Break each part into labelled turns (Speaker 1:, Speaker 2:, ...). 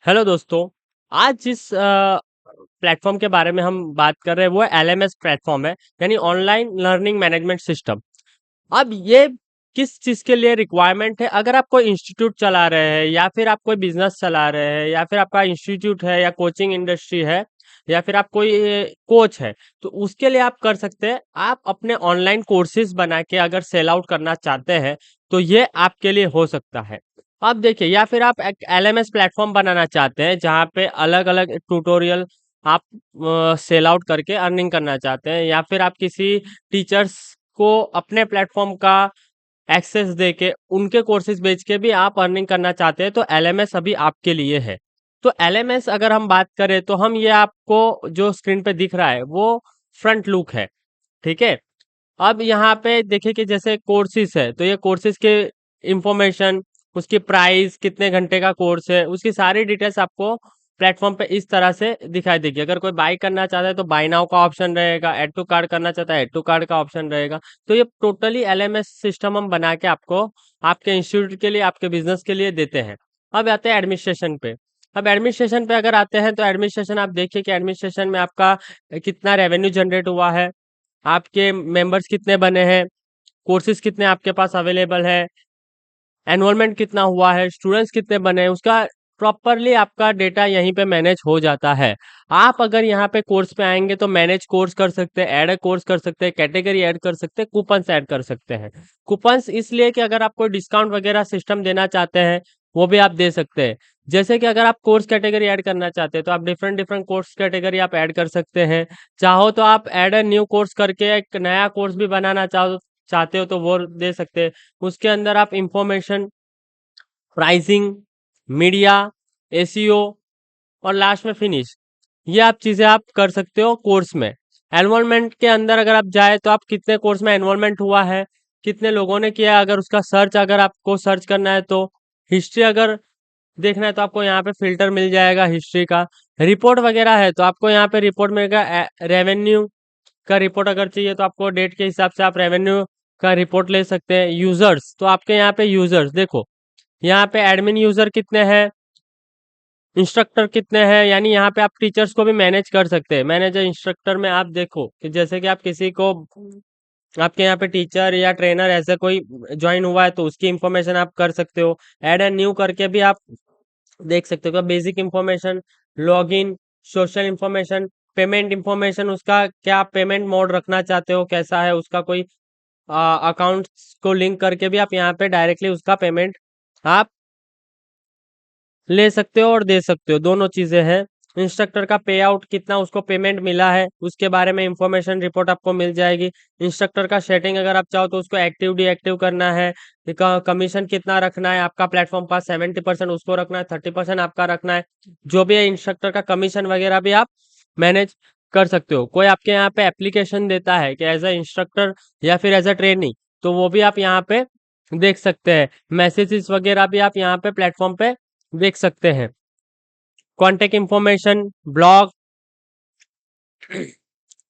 Speaker 1: Hello दोस्तों। आज जिस प्लेटफॉर्म के बारे में हम बात कर रहे हैं वो एलएमएस प्लेटफॉर्म है, यानी ऑनलाइन लर्निंग मैनेजमेंट सिस्टम। अब ये किस चीज़ के लिए रिक्वायरमेंट है? अगर आप कोई इंस्टीट्यूट चला रहे हैं या फिर आप कोई बिजनेस चला रहे हैं या फिर आपका इंस्टीट्यूट है या कोचिंग इंडस्ट्री है या फिर आप कोई कोच है, तो उसके लिए आप कर सकते हैं। आप अपने ऑनलाइन कोर्सेज बना के अगर सेल आउट करना चाहते हैं तो ये आपके लिए हो सकता है। अब देखिए, या फिर आप एक एलएमएस प्लेटफॉर्म बनाना चाहते हैं जहाँ पे अलग अलग ट्यूटोरियल आप सेल आउट करके अर्निंग करना चाहते हैं, या फिर आप किसी टीचर्स को अपने प्लेटफॉर्म का एक्सेस देके उनके कोर्सेज बेच के भी आप अर्निंग करना चाहते हैं, तो एलएमएस अभी आपके लिए है। तो एलएमएस अगर हम बात करें तो हम ये आपको जो स्क्रीन पे दिख रहा है वो फ्रंट लुक है, ठीक है। अब यहाँ पे देखिए कि जैसे कोर्सेज है, तो ये कोर्सेज के इंफॉर्मेशन, उसकी प्राइस, कितने घंटे का कोर्स है, उसकी सारी डिटेल्स आपको प्लेटफॉर्म पे इस तरह से दिखाई देगी। अगर कोई बाय करना चाहता है तो बाय नाउ का ऑप्शन रहेगा, ऐड टू कार्ट करना चाहता है ऐड टू कार्ट का ऑप्शन रहेगा। तो ये टोटली एलएमएस सिस्टम हम बना के आपको आपके इंस्टीट्यूट के लिए, आपके बिजनेस के लिए देते हैं। अब आते हैं एडमिनिस्ट्रेशन पे। अब एडमिनिस्ट्रेशन पे अगर आते हैं तो एडमिनिस्ट्रेशन आप देखिए कि एडमिनिस्ट्रेशन में आपका कितना रेवेन्यू जनरेट हुआ है, आपके मेंबर्स कितने बने हैं, कोर्सेज कितने आपके पास अवेलेबल है, एनरोलमेंट कितना हुआ है, स्टूडेंट्स कितने बने हैं, उसका प्रॉपरली आपका डेटा यहीं पे मैनेज हो जाता है। आप अगर यहाँ पे कोर्स पे आएंगे तो मैनेज कोर्स कर सकते हैं, ऐड कोर्स कर सकते हैं, कैटेगरी ऐड कर सकते हैं, कूपन्स ऐड कर सकते हैं। कूपन्स इसलिए कि अगर आप कोई डिस्काउंट वगैरह सिस्टम देना चाहते हैं वो भी आप दे सकते हैं। जैसे कि अगर आप कोर्स कैटेगरी ऐड करना चाहते हैं तो आप डिफरेंट डिफरेंट कोर्स कैटेगरी आप ऐड कर सकते हैं। चाहो तो आप ऐड अ न्यू कोर्स करके एक नया कोर्स भी बनाना चाहते हो तो वो दे सकते हैं। उसके अंदर आप इंफॉर्मेशन, प्राइसिंग, मीडिया, एसईओ और लास्ट में फिनिश, ये आप चीज़ें आप कर सकते हो कोर्स में। एनरोलमेंट के अंदर अगर आप जाए तो आप कितने कोर्स में एनरोलमेंट हुआ है, कितने लोगों ने किया, अगर उसका सर्च अगर आपको सर्च करना है तो, हिस्ट्री अगर देखना है तो आपको यहाँ पे फिल्टर मिल जाएगा हिस्ट्री का। रिपोर्ट वगैरह है तो आपको यहाँ पे रिपोर्ट मिलेगा। रेवेन्यू का रिपोर्ट अगर चाहिए तो आपको डेट के हिसाब से आप रेवेन्यू का रिपोर्ट ले सकते हैं। यूजर्स, तो आपके यहाँ पे यूजर्स देखो, यहाँ पे एडमिन यूजर कितने हैं, इंस्ट्रक्टर कितने हैं, यानी यहाँ पे आप टीचर्स को भी मैनेज कर सकते हैं। मैनेजर इंस्ट्रक्टर में आप देखो कि जैसे कि आप किसी को, आपके यहाँ पे टीचर या ट्रेनर ऐसे कोई ज्वाइन हुआ है तो उसकी इंफॉर्मेशन आप कर सकते हो। ऐड एंड न्यू करके भी आप देख सकते हो। Basic information, login, social information, payment information, उसका क्या पेमेंट मोड रखना चाहते हो, कैसा है उसका, कोई अकाउंट को लिंक करके भी आप यहाँ पे डायरेक्टली उसका पेमेंट आप ले सकते हो और दे सकते हो, दोनों चीजें हैं। इंस्ट्रक्टर का पे आउट कितना उसको पेमेंट मिला है उसके बारे में इंफॉर्मेशन रिपोर्ट आपको मिल जाएगी। इंस्ट्रक्टर का सेटिंग अगर आप चाहो तो उसको एक्टिव डीएक्टिव करना है, कमीशन कितना रखना है, आपका प्लेटफॉर्म पास 70% उसको रखना है, 30% आपका रखना है। जो भी है इंस्ट्रक्टर का कमीशन वगैरह भी आप मैनेज कर सकते हो। कोई आपके यहाँ पे एप्लीकेशन देता है कि एज अ इंस्ट्रक्टर या फिर एज अ ट्रेनिंग, तो वो भी आप यहाँ पे देख सकते हैं। मैसेजेस वगैरह भी आप यहाँ पे प्लेटफॉर्म पे देख सकते हैं। कॉन्टेक्ट इंफॉर्मेशन, ब्लॉग,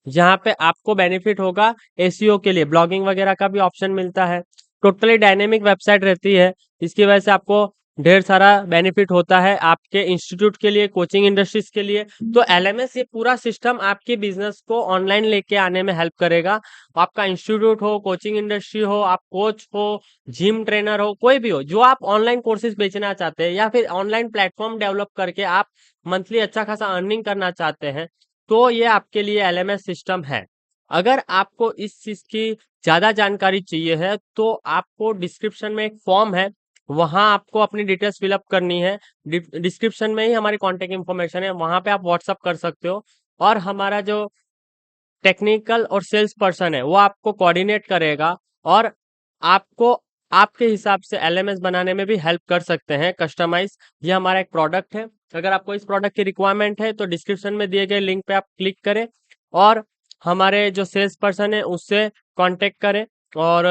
Speaker 1: यहाँ पे आपको बेनिफिट होगा एसईओ के लिए, ब्लॉगिंग वगैरह का भी ऑप्शन मिलता है। टोटली डायनेमिक वेबसाइट रहती है, इसकी वजह से आपको ढेर सारा बेनिफिट होता है आपके इंस्टीट्यूट के लिए, कोचिंग इंडस्ट्रीज के लिए। तो एलएमएस ये पूरा सिस्टम आपके बिजनेस को ऑनलाइन लेके आने में हेल्प करेगा। आपका इंस्टीट्यूट हो, कोचिंग इंडस्ट्री हो, आप कोच हो, जिम ट्रेनर हो, कोई भी हो, जो आप ऑनलाइन कोर्सेज बेचना चाहते हैं या फिर ऑनलाइन प्लेटफॉर्म डेवलप करके आप मंथली अच्छा खासा अर्निंग करना चाहते हैं, तो ये आपके लिए एलएमएस सिस्टम है। अगर आपको इस चीज की ज्यादा जानकारी चाहिए है तो आपको डिस्क्रिप्शन में एक फॉर्म है, वहां आपको अपनी डिटेल्स फिलअप करनी है। डिस्क्रिप्शन में ही हमारी कॉन्टेक्ट इन्फॉर्मेशन है, वहां पे आप व्हाट्सअप कर सकते हो। और हमारा जो टेक्निकल और सेल्स पर्सन है वो आपको कोऑर्डिनेट करेगा और आपको आपके हिसाब से एलएमएस बनाने में भी हेल्प कर सकते हैं कस्टमाइज। ये हमारा एक प्रोडक्ट है। अगर आपको इस प्रोडक्ट की रिक्वायरमेंट है तो डिस्क्रिप्शन में दिए गए लिंक पे आप क्लिक करें और हमारे जो सेल्स पर्सन है उससे कांटेक्ट करें। और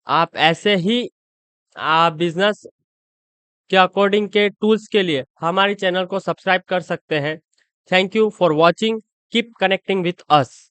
Speaker 1: आप ऐसे ही आप बिजनेस के अकॉर्डिंग के टूल्स के लिए हमारे चैनल को सब्सक्राइब कर सकते हैं। Thank you for watching, keep connecting with us.